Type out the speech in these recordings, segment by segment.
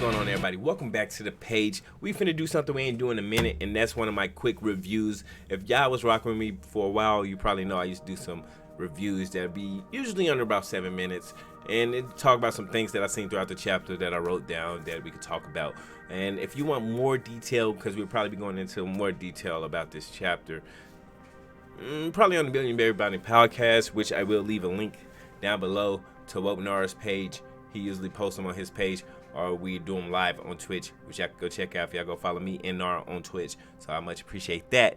going on, everybody? Welcome back to the page. We finna do something we ain't doing in a minute, and that's one of my quick reviews. If y'all was rocking with me for a while, you probably know I used to do some reviews that be usually under about 7 minutes, and it talk about some things that I seen throughout the chapter that I wrote down that we could talk about. And if you want more detail, because we'll probably be going into more detail about this chapter, probably on the BBB Podcast, which I will leave a link down below to Wolphnara's page. He usually posts them on his page, or we do them live on Twitch, which y'all can go check out if y'all go follow me and Nara on Twitch. So I much appreciate that.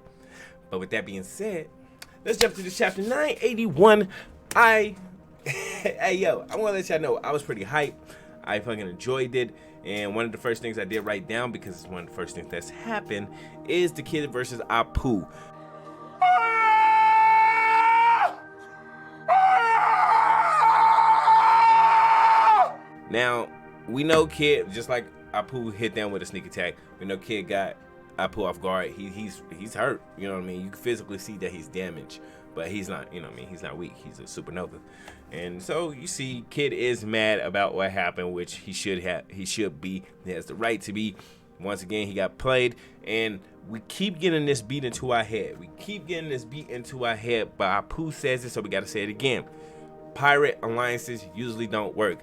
But with that being said, let's jump to the chapter 981. Hey yo, I want to let y'all know I was pretty hyped. I fucking enjoyed it. And one of the first things I did write down, because it's one of the first things that's happened, is the kid versus Apu. Now, we know Kid, just like Apu hit them with a sneak attack, we know Kid got Apu off guard. He's hurt, you know what I mean? You can physically see that he's damaged, but he's not, you know what I mean? He's not weak. He's a supernova. And so you see Kid is mad about what happened, which he should be. He has the right to be. Once again, he got played, and we keep getting this beat into our head. But Apu says it, so we got to say it again. Pirate alliances usually don't work.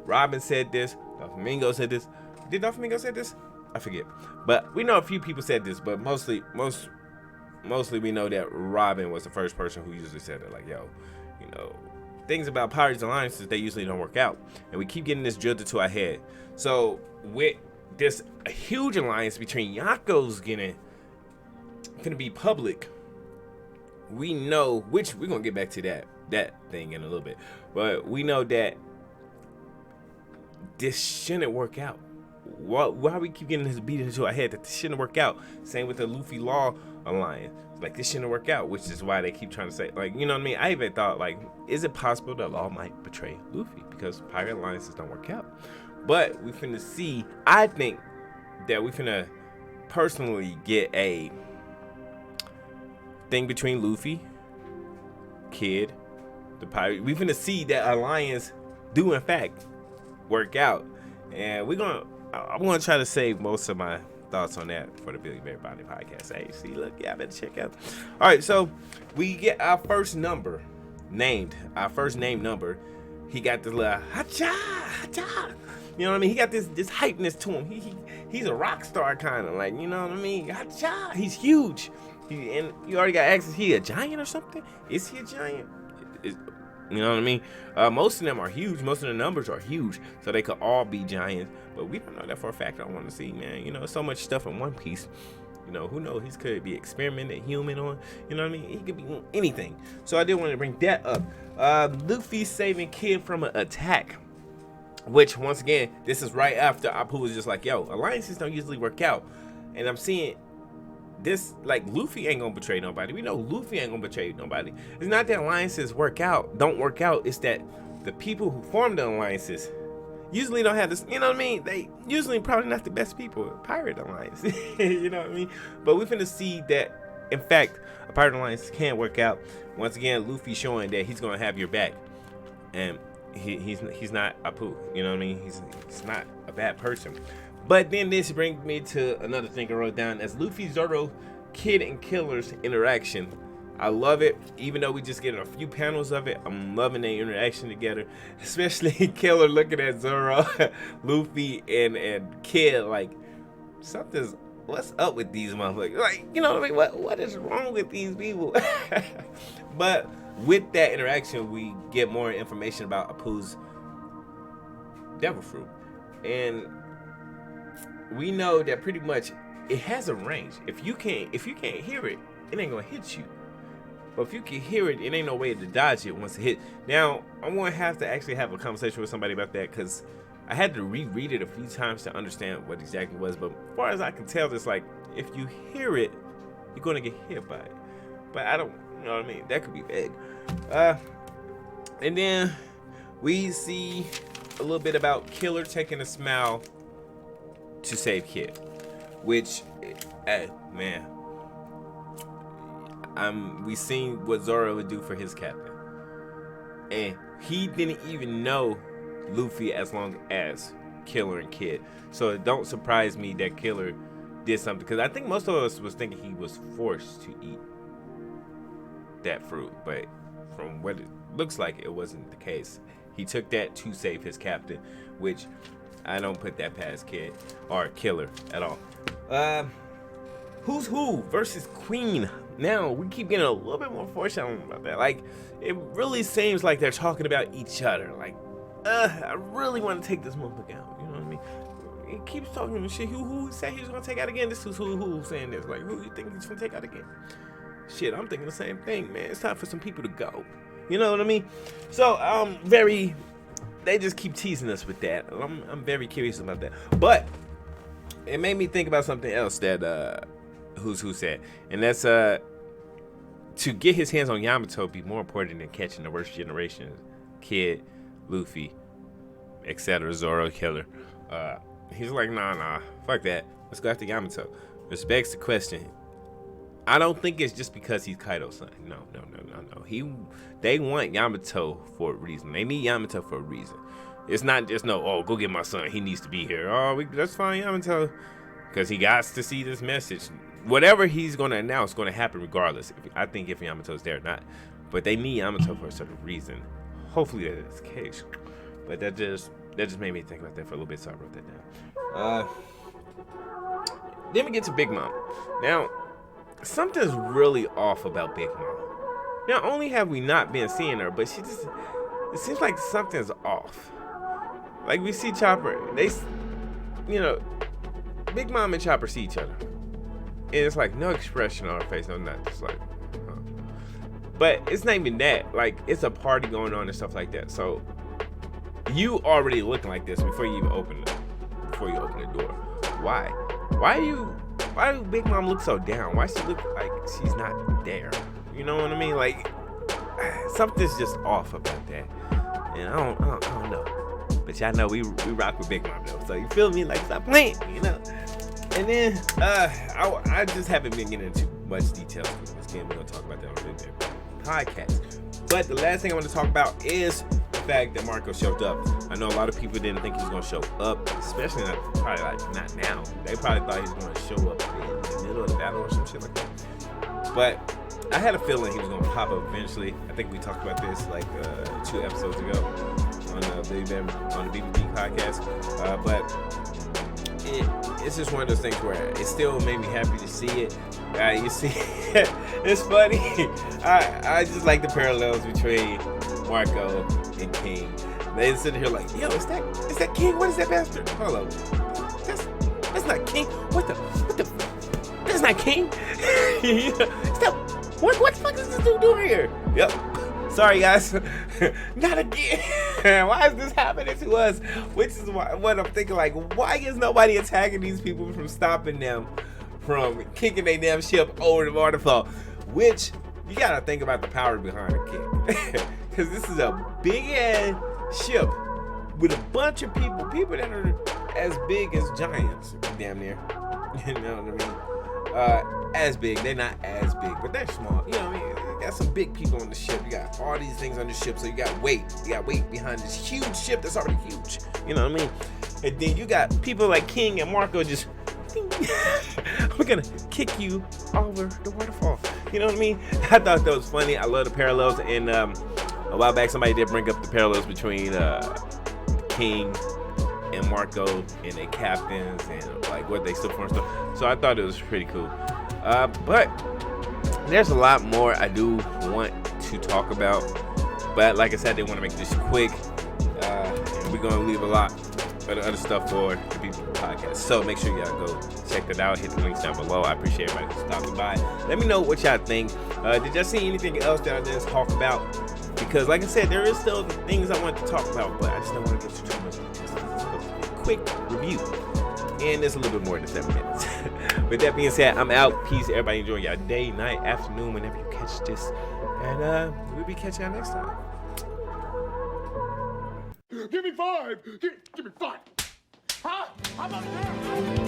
Robin said this. Doflamingo said this. Did Doflamingo say this? I forget. But we know a few people said this, but mostly we know that Robin was the first person who usually said it. Like, yo, you know, things about pirates alliances, they usually don't work out. And we keep getting this drilled into our head. So with this huge alliance between Yakko's gonna be public, we know, which we're gonna get back to that thing in a little bit. But we know that this shouldn't work out. Why we keep getting this beat into our head that this shouldn't work out? Same with the Luffy Law alliance. Like, this shouldn't work out, which is why they keep trying to say, like, you know what I mean? I even thought, like, is it possible that Law might betray Luffy because pirate alliances don't work out? But we finna see. I think that we finna personally get a thing between Luffy, Kid, the pirate. We finna see that alliance do in fact work out, and I'm gonna try to save most of my thoughts on that for the BBB Podcast. Hey, see, look, y'all better check out. All right, so we get our first named number. He got this little hacha. You know what I mean? He got this hypeness to him. He's a rock star kind of, like, you know what I mean? Hacha. He's huge. And you already got asked, is he a giant or something? Is he a giant? You know what I mean? Most of them are huge. Most of the numbers are huge, so they could all be giants. But we don't know that for a fact. I want to see, man. You know, so much stuff in One Piece. You know, who knows? He could be experimented human on. You know what I mean? He could be anything. So I did want to bring that up. Luffy saving Kid from an attack, which, once again, this is right after Apu was just like, yo, alliances don't usually work out. And I'm seeing this, like, Luffy ain't gonna betray nobody. We know Luffy ain't gonna betray nobody. It's not that alliances don't work out. It's that the people who form the alliances usually don't have this, you know what I mean? They usually probably not the best people. Pirate alliance, you know what I mean? But we're finna see that, in fact, a pirate alliance can work out. Once again, Luffy showing that he's gonna have your back, and he's not Apu. You know what I mean? He's not a bad person. But then this brings me to another thing I wrote down as Luffy, Zoro, Kid, and Killer's interaction. I love it, even though we just get a few panels of it. I'm loving their interaction together, especially Killer looking at Zoro, Luffy, and Kid like, what's up with these motherfuckers? Like, you know what I mean? What is wrong with these people? But with that interaction, we get more information about Apu's devil fruit, and we know that pretty much it has a range. If you can't hear it, it ain't gonna hit you. But if you can hear it, it ain't no way to dodge it once it hit. Now, I'm gonna have to actually have a conversation with somebody about that, because I had to reread it a few times to understand what exactly it was. But as far as I can tell, it's like, if you hear it, you're gonna get hit by it. But I don't, you know what I mean? That could be vague. And then we see a little bit about Killer taking a smile to save Kid, which, man, we seen what Zoro would do for his captain, and he didn't even know Luffy as long as Killer and Kid. So it don't surprise me that Killer did something, because I think most of us was thinking he was forced to eat that fruit, but from what it looks like, it wasn't the case. He took that to save his captain, which I don't put that past Kid or Killer at all. Who's Who versus Queen. Now, we keep getting a little bit more foreshadowing about that. Like, it really seems like they're talking about each other. Like, I really want to take this motherfucker out. You know what I mean? He keeps talking shit. Who said he was going to take out again? This is who saying this. Like, who you think he's going to take out again? Shit, I'm thinking the same thing, man. It's time for some people to go. You know what I mean? So, they just keep teasing us with that. I'm very curious about that. But it made me think about something else that Who's Who said. And that's to get his hands on Yamato be more important than catching the worst generation. Kid, Luffy, etc. Zoro, Killer. He's like, nah, fuck that. Let's go after Yamato. Which begs the question. I don't think it's just because he's Kaido's son. No. They want Yamato for a reason. They need Yamato for a reason. It's not just go get my son. He needs to be here. Let's find Yamato, because he got to see this message. Whatever he's going to announce is going to happen regardless. I think if Yamato's there or not. But they need Yamato for a certain reason. Hopefully that is the case. But that just made me think about that for a little bit, so I wrote that down. Then we get to Big Mom. Now, something's really off about Big Mom. Not only have we not been seeing her, but it seems like something's off. Like, we see Chopper, Big Mom and Chopper see each other. And it's like no expression on her face, no nothing. Just like, huh. But it's not even that. Like, it's a party going on and stuff like that. So you already looking like this before you even open the door. Why? Why do Big Mom look so down? Why she look like she's not there? You know what I mean? Like, something's just off about that. And I don't know. But y'all know we rock with Big Mom though. So you feel me? Like, stop playing, you know? And then I just haven't been getting into much details for this game. We're gonna talk about that on the BBB Podcast. But the last thing I want to talk about is the fact that Marco showed up. I know a lot of people didn't think he was gonna show up, especially not now. They probably thought he was gonna show up in the middle of the battle or some shit like that. But I had a feeling he was gonna pop up eventually. I think we talked about this like 2 episodes ago on the BBB Podcast. But it's just one of those things where it still made me happy to see it. You see, it's funny. I just like the parallels between Marco and King. They sitting here like, yo, is that King? What is that bastard? Hold up. That's not King. What the? That's not King. What the fuck is this dude doing here? Yep. Sorry, guys. Not again. Why is this happening to us? Which is what I'm thinking, like, why is nobody attacking these people from stopping them from kicking their damn ship over the waterfall? Which, you gotta think about the power behind the kick. Because this is a big-ass ship with a bunch of people that are as big as giants, damn near. You know what I mean? As big. They're not as big, but they're small. You know what I mean? You got some big people on the ship. You got all these things on the ship, so you got weight. You got weight behind this huge ship that's already huge. You know what I mean? And then you got people like King and Marco just, we're gonna kick you over the waterfall. You know what I mean? I thought that was funny. I love the parallels. And a while back, somebody did bring up the parallels between King and Marco and their captains and like what they stood for and stuff. So I thought it was pretty cool. But there's a lot more I do want to talk about. But like I said, they want to make this quick. And we're going to leave a lot of the other stuff for the BBB Podcast. So make sure y'all go check that out. Hit the links down below. I appreciate everybody stopping by. Let me know what y'all think. Did y'all see anything else that I didn't talk about? Because like I said, there is still things I want to talk about, but I just don't want to get too much. Just a quick review. And it's a little bit more than 7 minutes. With that being said, I'm out. Peace. Everybody enjoy your day, night, afternoon, whenever you catch this. And we'll be catching y'all next time. Give me 5. Give me 5. Huh? How about that?